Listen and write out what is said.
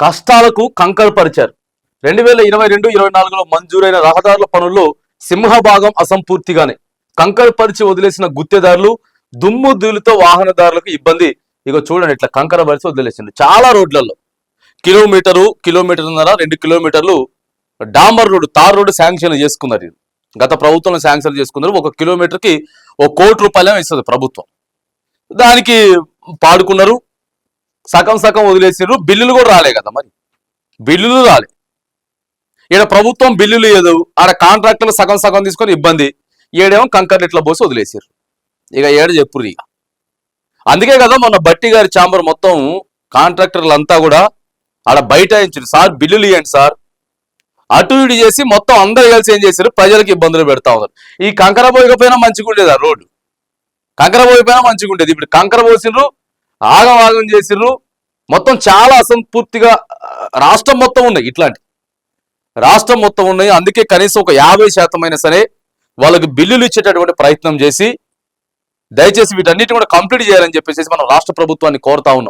కష్టాలకు కంకర పరిచారు. 2022-24లో మంజూరైన రహదారుల పనుల్లో సింహభాగం అసంపూర్తిగానే కంకర పరిచి వదిలేసిన గుత్తేదారులు, దుమ్ము ధూళితో వాహనదారులకు ఇబ్బంది. ఇక చూడండి, ఇట్లా కంకర పరిచి వదిలేసింది చాలా రోడ్లలో. కిలోమీటర్న్నర 2 కిలోమీటర్లు డాంబర్ రోడ్డు, తార్ రోడ్డు శాంక్షన్ చేసుకున్నారు. గత ప్రభుత్వంలో శాంక్షన్ చేసుకున్నారు. 1 కిలోమీటర్కి ₹1 కోటి ఇస్తుంది ప్రభుత్వం. దానికి పాడుకున్నారు, సగం వదిలేసారు. బిల్లులు కూడా రాలే కదా, మరి బిల్లులు రాలే. ఈడ ప్రభుత్వం బిల్లులు లేదు, ఆడ కాంట్రాక్టర్లు సగం తీసుకొని ఇబ్బంది. ఏడేమో కంకర్లు ఇట్లా పోసి వదిలేసారు. ఇక ఏడు చెప్పురు. ఇక అందుకే కదా మొన్న బట్టి గారి ఛాంబర్ మొత్తం కాంట్రాక్టర్లు అంతా కూడా ఆడ బైఠాయించారు. సార్ బిల్లులు ఇవ్వండి సార్, అటు ఇటు చేసి మొత్తం అందరు కలిసి ఏం చేశారు, ప్రజలకు ఇబ్బందులు పెడతా ఉన్నారు. ఈ కంకర పోయకపోయినా మంచిగా ఉండేది, ఆ రోడ్డు కంకర పోయిపోయినా మంచిగా ఉండేది. ఇప్పుడు కంకర పోసిండ్రు, ఆగం చేసిండ్రు. మొత్తం చాలా అసంపూర్తిగా రాష్ట్రం మొత్తం ఉన్నాయి, ఇట్లాంటి రాష్ట్రం మొత్తం ఉన్నాయి. అందుకే కనీసం ఒక 50% అయినా సరే వాళ్ళకి బిల్లులు ఇచ్చేటటువంటి ప్రయత్నం చేసి దయచేసి వీటన్నిటి కూడా కంప్లీట్ చేయాలని చెప్పేసి మనం రాష్ట్ర ప్రభుత్వాన్ని కోరుతా ఉన్నాం.